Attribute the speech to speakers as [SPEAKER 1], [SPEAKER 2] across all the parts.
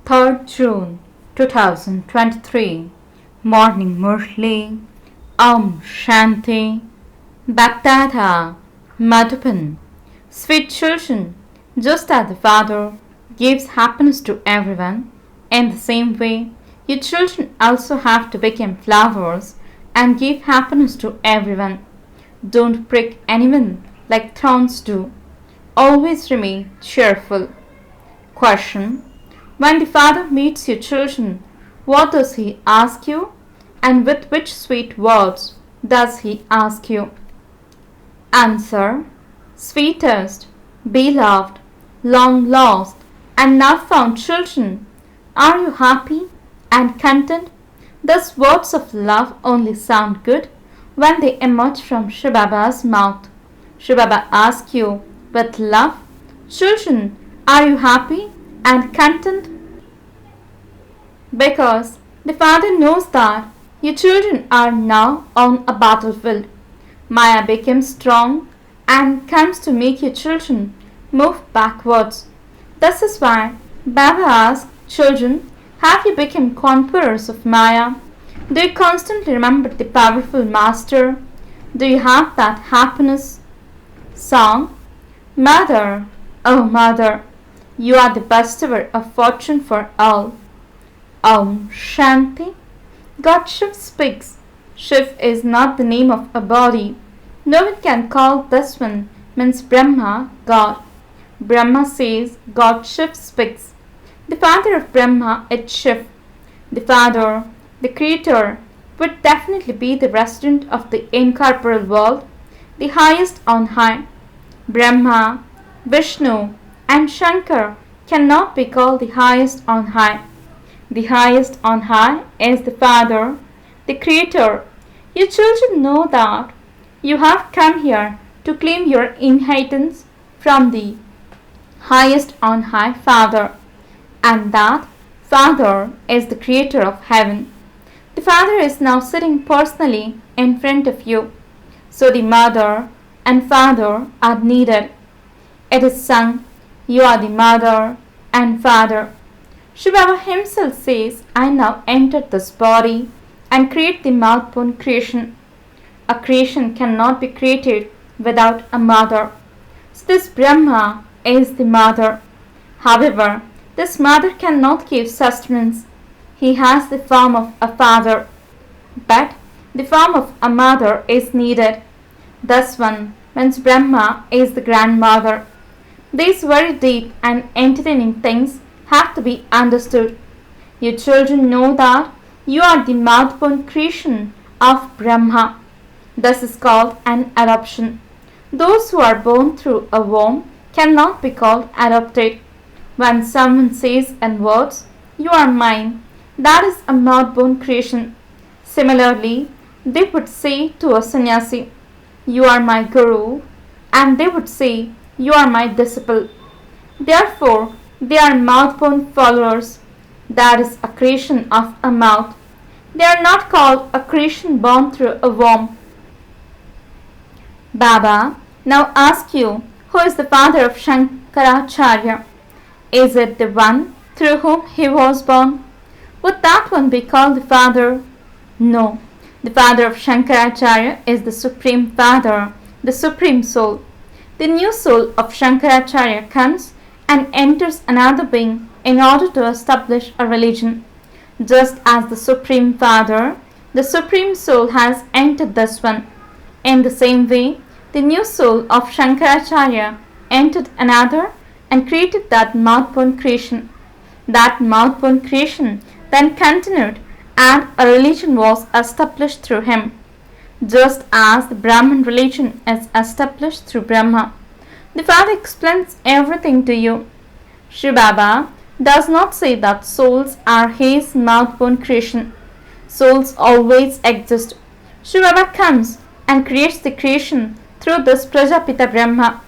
[SPEAKER 1] 3rd June 2023 Morning Murli Om Shanti BapDada Madhupan. Sweet children, just as the Father gives happiness to everyone, in the same way, you children also have to become flowers and give happiness to everyone. Don't prick anyone like thorns do. Always remain cheerful. Question: when the Father meets you children, what does he ask you, and with which sweet words does he ask you? Answer: sweetest, beloved, long lost, and now found children, are you happy and content? Thus words of love only sound good when they emerge from Shivbaba's mouth. Shivbaba asks you with love, children, are you happy and content? Because the Father knows that you children are now on a battlefield. Maya becomes strong and comes to make you children move backwards. This is why Baba asks, children, have you become conquerors of Maya? Do you constantly remember the powerful Master? Do you have that happiness? Song: Mother, oh Mother, you are the bestower of fortune for all. Om Shanti. God Shiv speaks. Shiv is not the name of a body. No one can call this one means Brahma, God. Brahma says God Shiv speaks. The father of Brahma is Shiv. The Father, the Creator, would definitely be the resident of the incorporeal world, the highest on high. Brahma, Vishnu, and Shankar cannot be called the highest on high. The highest on high is the Father, the Creator. You children know that you have come here to claim your inheritance from the highest on high Father, and that Father is the Creator of heaven. The Father is now sitting personally in front of you, so the Mother and Father are needed. It is sung, you are the Mother and Father. Shivbaba himself says, I now enter this body and create the mouth-born creation. A creation cannot be created without a mother. So this Brahma is the mother. However, this mother cannot give sustenance. He has the form of a father, but the form of a mother is needed. Thus one means Brahma is the grandmother. These very deep and entertaining things have to be understood. You children know that you are the mouth-born creation of Brahma. This is called an adoption. Those who are born through a womb cannot be called adopted. When someone says in words, you are mine, that is a mouth-born creation. Similarly, they would say to a sannyasi, you are my guru, and they would say, you are my disciple. Therefore, they are mouth-born followers. That is a creation of a mouth. They are not called a creation born through a womb. Baba now asks you, who is the father of Shankaracharya? Is it the one through whom he was born? Would that one be called the Father? No. The father of Shankaracharya is the Supreme Father, the Supreme Soul. The new soul of Shankaracharya comes and enters another being in order to establish a religion. Just as the Supreme Father, the Supreme Soul has entered this one. In the same way, the new soul of Shankaracharya entered another and created that mouth-born creation. That mouth-born creation then continued and a religion was established through him, just as the Brahman religion is established through Brahma. The Father explains everything to you. Shivbaba does not say that souls are his mouth-born creation. Souls always exist. Shivbaba comes and creates the creation through this Prajapita Brahma.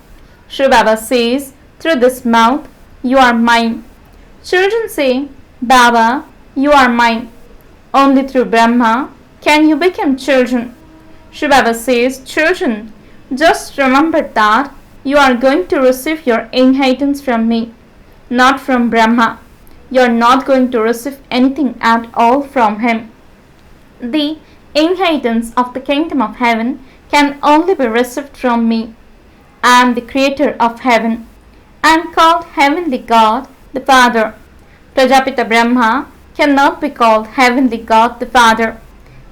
[SPEAKER 1] Shivbaba says, through this mouth, you are mine. Children say, Baba, you are mine. Only through Brahma can you become children. Shivbaba says, children, just remember that you are going to receive your inheritance from me, not from Brahma. You are not going to receive anything at all from him. The inheritance of the kingdom of heaven can only be received from me. I am the creator of heaven. I am called Heavenly God, the Father. Prajapita Brahma cannot be called Heavenly God the Father.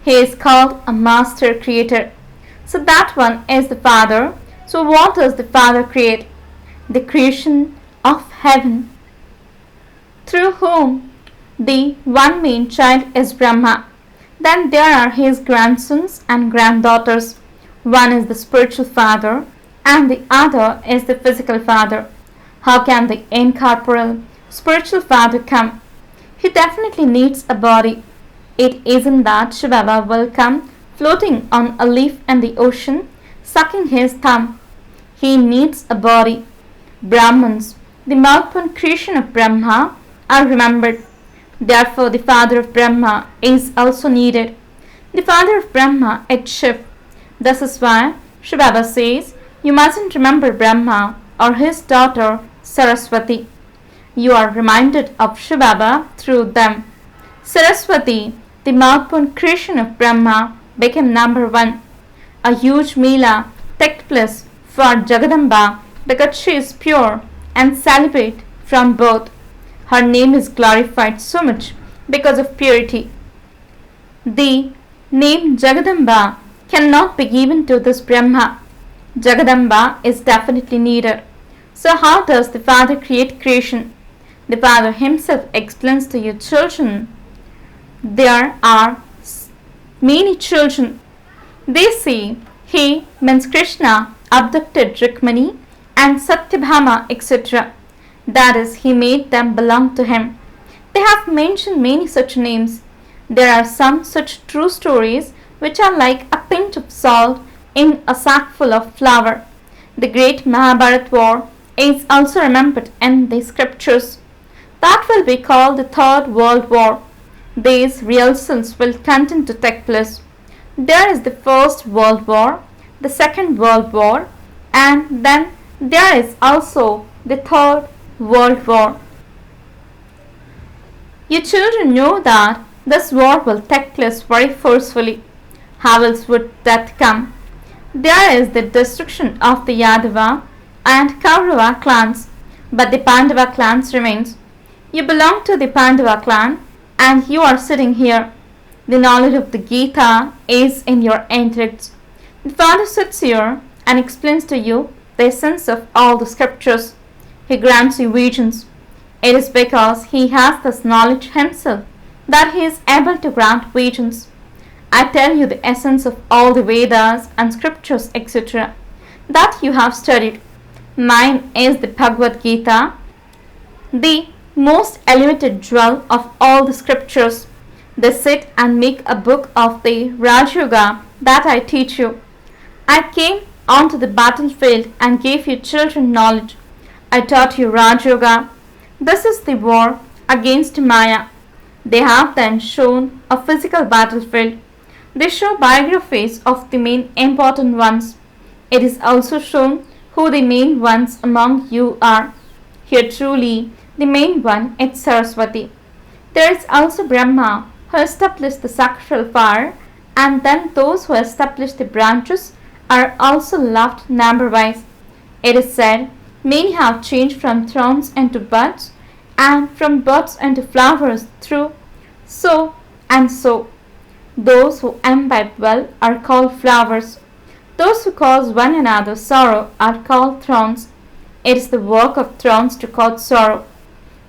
[SPEAKER 1] He is called a Master Creator. So that one is the Father. So what does the Father create? The creation of heaven, through whom the one main child is Brahma. Then there are his grandsons and granddaughters. One is the spiritual father and the other is the physical father. How can the incorporeal spiritual father come? He definitely needs a body. It isn't that Shivbaba will come floating on a leaf in the ocean, sucking his thumb. He needs a body. Brahmins, the mouthborn creation of Brahma, are remembered. Therefore, the father of Brahma is also needed. The father of Brahma is Shiv. This is why Shivbaba says, you mustn't remember Brahma or his daughter Saraswati. You are reminded of Shivbaba through them. Saraswati, the mouthborn creation of Brahma, became number one. A huge Mela took place for Jagadamba because she is pure and celibate from birth. Her name is glorified so much because of purity. The name Jagadamba cannot be given to this Brahma. Jagadamba is definitely needed. So how does the Father create creation? The Father himself explains to you children. There are many children. They say he means Krishna abducted Rukmani and Satyabhama etc. That is, he made them belong to him. They have mentioned many such names. There are some such true stories which are like a pinch of salt in a sack full of flour. The great Mahabharat war is also remembered in the scriptures. That will be called the Third World War. These rehearsals will continue to take place. There is the First World War, the Second World War, and then there is also the Third World War. You children know that this war will take place very forcefully. How else would that come? There is the destruction of the Yadava and Kaurava clans, but the Pandava clans remains. You belong to the Pandava clan and you are sitting here. The knowledge of the Gita is in your intellects. The Father sits here and explains to you the essence of all the scriptures. He grants you visions. It is because he has this knowledge himself that he is able to grant visions. I tell you the essence of all the Vedas and scriptures etc. that you have studied. Mine is the Bhagavad Gita, the most elevated jewel of all the scriptures. They sit and make a book of the Raj Yoga that I teach you. I came onto the battlefield and gave you children knowledge. I taught you Raj Yoga. This is the war against Maya. They have then shown a physical battlefield. They show biographies of the main important ones. It is also shown who the main ones among you are. Here truly the main one is Saraswati. There is also Brahma who established the sacral fire, and then those who established the branches are also left number-wise. It is said many have changed from thorns into buds and from buds into flowers through so and so. Those who imbibe well are called flowers. Those who cause one another sorrow are called thorns. It is the work of thorns to cause sorrow.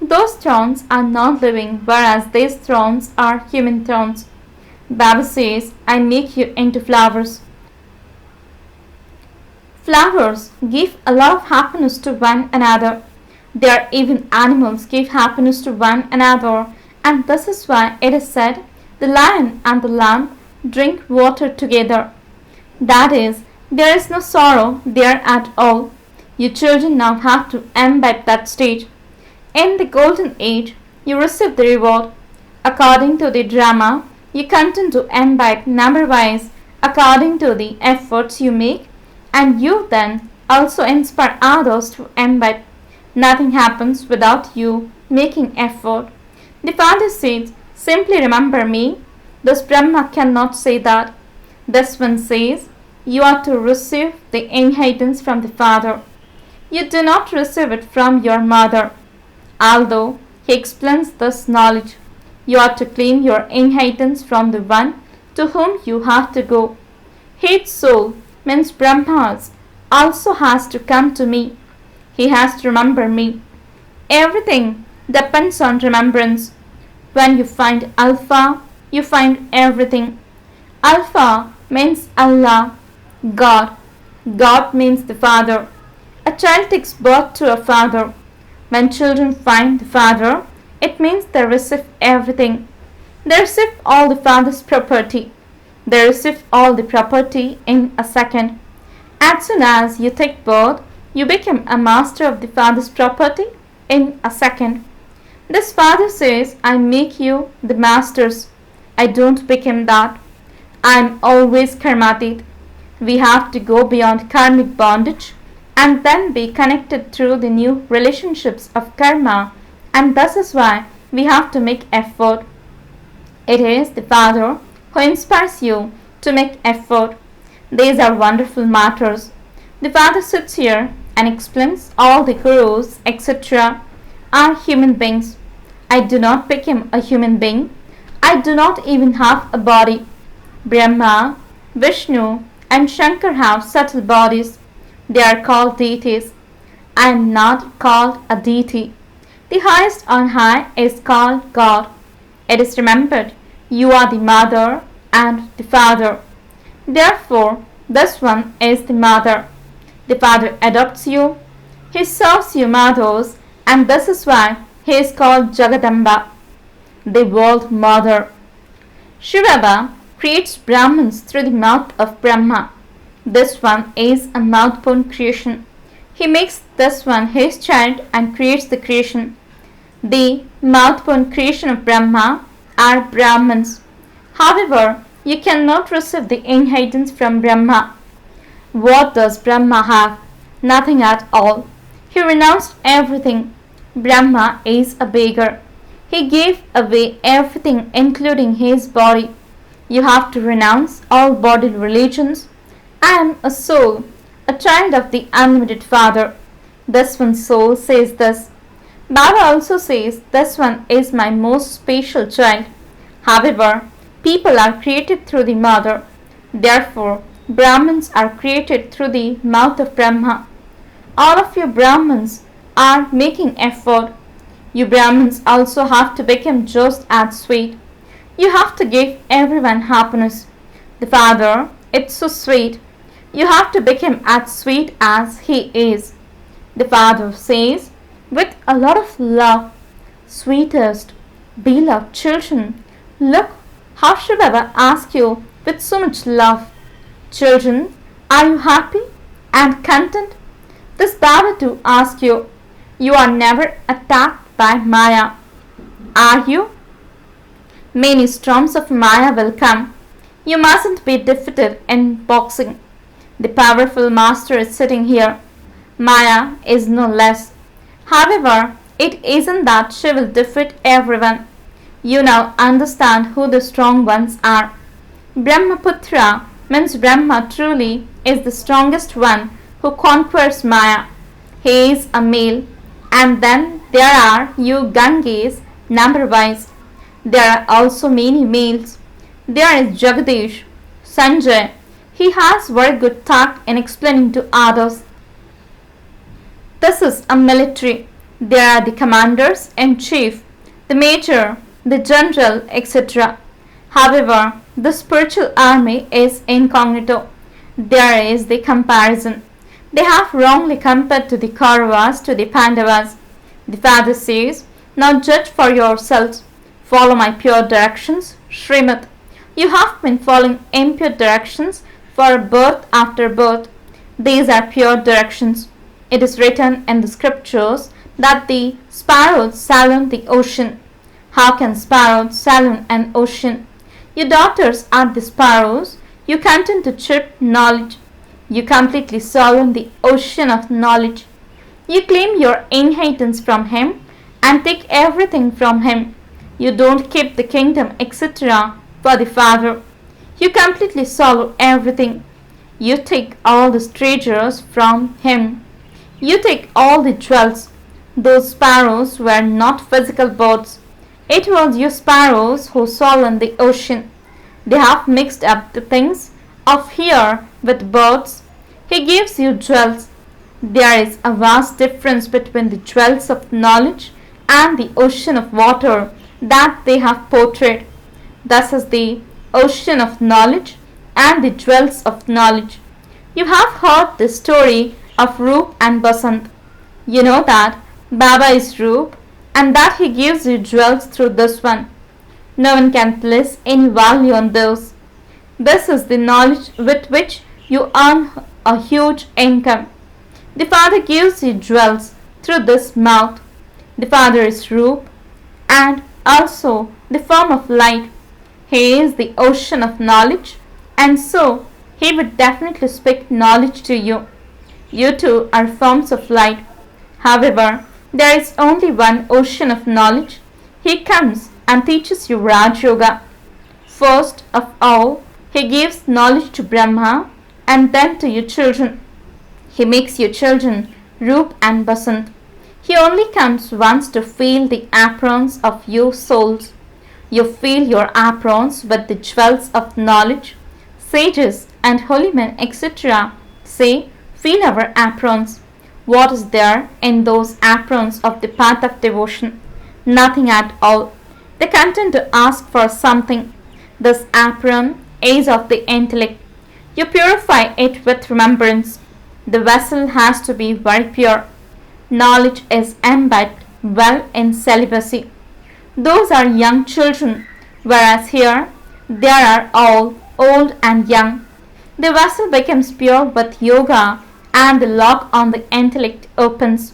[SPEAKER 1] Those thorns are non-living, whereas these thorns are human thorns. Baba says, I make you into flowers. Flowers give a lot of happiness to one another. There even animals give happiness to one another, and this is why it is said, the lion and the lamb drink water together. That is, there is no sorrow there at all. You children now have to imbibe that stage. In the golden age, you receive the reward. According to the drama, you continue to imbibe number-wise according to the efforts you make, and you then also inspire others to imbibe. Nothing happens without you making effort. The father says, simply remember me. This Brahma cannot say that. This one says, you are to receive the inheritance from the father. You do not receive it from your mother. Although he explains this knowledge, you are to claim your inheritance from the one to whom you have to go. Head soul means Brahmas also has to come to me. He has to remember me. Everything depends on remembrance. When you find Alpha, you find everything. Alpha means Allah, God. God means the Father. A child takes birth to a father. When children find the Father, it means they receive everything. They receive all the Father's property. They receive all the property in a second. As soon as you take birth, you become a master of the Father's property in a second. This Father says, I make you the masters. I don't become that. I am always karmatit. We have to go beyond karmic bondage and then be connected through the new relationships of karma, and this is why we have to make effort. It is the Father who inspires you to make effort. These are wonderful matters. The Father sits here and explains all the gurus, etc., are human beings. I do not become a human being. I do not even have a body. Brahma, Vishnu, and Shankar have subtle bodies. They are called deities. I am not called a deity. The highest on high is called God. It is remembered you are the mother and the father. Therefore, this one is the mother. The father adopts you. He serves you mothers, and this is why he is called Jagadamba, the world mother. Shivbaba creates Brahmins through the mouth of Brahma. This one is a mouth-born creation. He makes this one his child and creates the creation. The mouth-born creation of Brahma are Brahmins. However, you cannot receive the inheritance from Brahma. What does Brahma have? Nothing at all. He renounced everything. Brahma is a beggar. He gave away everything including his body. You have to renounce all bodily religions. I am a soul, a child of the unlimited Father. This one soul says this. Baba also says this one is my most special child. However, people are created through the mother. Therefore, Brahmins are created through the mouth of Brahma. All of you Brahmins are making effort. You Brahmins also have to become just as sweet. You have to give everyone happiness. The Father, it's so sweet. You have to become as sweet as he is. The Father says, with a lot of love, sweetest, beloved children, look how Shivbaba asks you with so much love. Children, are you happy and content? This Baba too asks you, you are never attacked by Maya. Are you? Many storms of Maya will come. You mustn't be defeated in boxing. The powerful master is sitting here. Maya is no less. However, it isn't that she will defeat everyone. You now understand who the strong ones are. Brahmaputra means Brahma truly is the strongest one who conquers Maya. He is a male. And then there are you Ganges, number-wise. There are also many males. There is Jagadish, Sanjay. He has very good tact in explaining to others. This is a military. There are the commanders in chief, the major, the general, etc. However, the spiritual army is incognito. There is the comparison. They have wrongly compared to the Kauravas to the Pandavas. The Father says, now judge for yourselves. Follow my pure directions, Srimad. You have been following impure directions for birth after birth. These are pure directions. It is written in the scriptures that the sparrows salon the ocean. How can sparrows salon an ocean? Your daughters are the sparrows. You continue to chirp knowledge. You completely salon the ocean of knowledge. You claim your inheritance from him and take everything from him. You don't keep the kingdom, etc. for the Father. You completely swallow everything. You take all the treasures from Him. You take all the jewels. Those sparrows were not physical birds. It was you sparrows who swallowed the ocean. They have mixed up the things of here with birds. He gives you jewels. There is a vast difference between the jewels of knowledge and the ocean of water that they have portrayed. Thus is the ocean of knowledge and the jewels of knowledge. You have heard the story of Roop and Basant. You know that Baba is Roop and that he gives you jewels through this one. No one can place any value on those. This is the knowledge with which you earn a huge income. The Father gives you jewels through this mouth. The Father is Roop and also the form of light. He is the ocean of knowledge, and so He would definitely speak knowledge to you. You too are forms of light. However, there is only one ocean of knowledge. He comes and teaches you Raj Yoga. First of all, He gives knowledge to Brahma and then to your children. He makes your children Roop and Basant. He only comes once to feel the aprons of your souls. You fill your aprons with the jewels of knowledge. Sages and holy men, etc. say, fill our aprons. What is there in those aprons of the path of devotion? Nothing at all. They content to ask for something. This apron is of the intellect. You purify it with remembrance. The vessel has to be very pure. Knowledge is imbibed well in celibacy. Those are young children, whereas here they are all old and young. The vessel becomes pure with yoga and the lock on the intellect opens.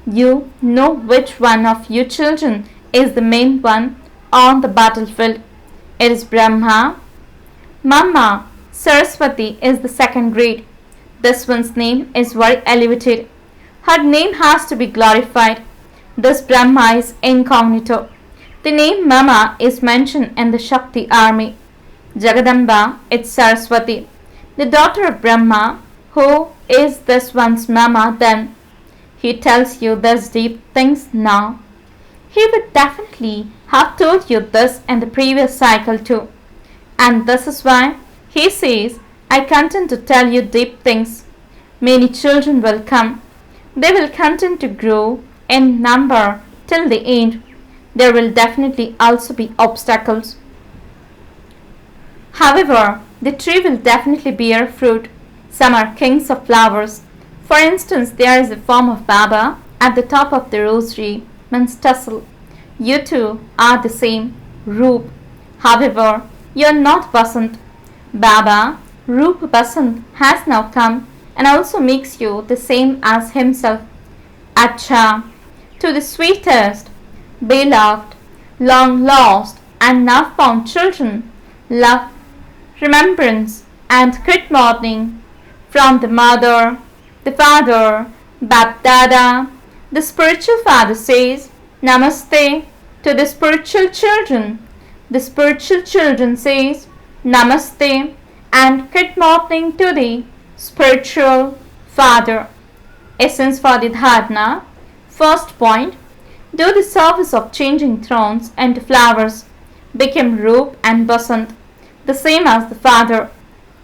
[SPEAKER 1] You know which one of your children is the main one on the battlefield. It is Brahma. Mama Saraswati is the second grade. This one's name is very elevated. Her name has to be glorified. This Brahma is incognito. The name Mama is mentioned in the Shakti army. Jagadamba is Saraswati, the daughter of Brahma. Who is this one's Mama then? He tells you these deep things now. He would definitely have told you this in the previous cycle too. And this is why he says, I content to tell you deep things. Many children will come. They will continue to grow in number till the end. There will definitely also be obstacles. However, the tree will definitely bear fruit. Some are kings of flowers. For instance, there is a form of Baba at the top of the rosary, means tassel. You two are the same, Roop. However, you are not Basant. Baba, Roop Basant, has now come and also makes you the same as himself. Acha, to the sweetest, beloved, long lost and now found children, love, remembrance and good morning from the mother, the father, BapDada. The spiritual father says, Namaste to the spiritual children. The spiritual children says, Namaste and good morning to the spiritual father. Essence for the dharana. First point, do the service of changing thrones into flowers. Become Roop and Basant, the same as the father.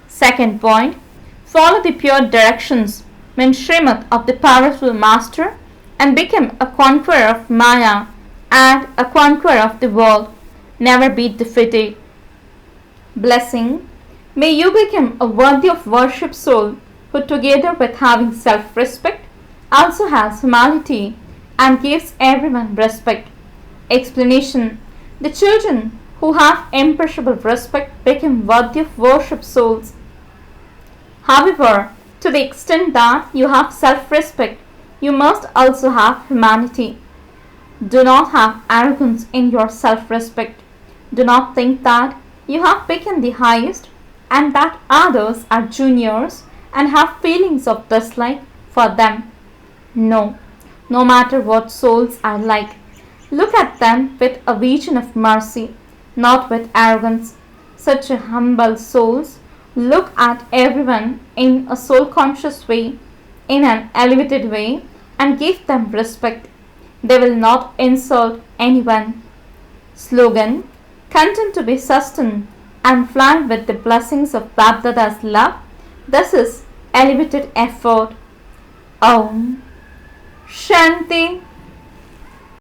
[SPEAKER 1] Second point, follow the pure directions, mean Srimad of the powerful master, and become a conqueror of Maya and a conqueror of the world. Never be defeated. Blessing. May you become a worthy of worship soul who, together with having self-respect, also has humility and gives everyone respect. Explanation. The children who have imperishable respect become worthy of worship souls. However, to the extent that you have self-respect, you must also have humanity. Do not have arrogance in your self-respect. Do not think that you have become the highest and that others are juniors and have feelings of dislike for them. No, no matter what souls are like, Look at them with a vision of mercy, not with arrogance. Such a humble souls look at everyone in a soul conscious way, in an elevated way, and give them respect. They will not insult anyone. Slogan: content to be sustained and flying with the blessings of BapDada's love. This is elevated effort. Om Shanti.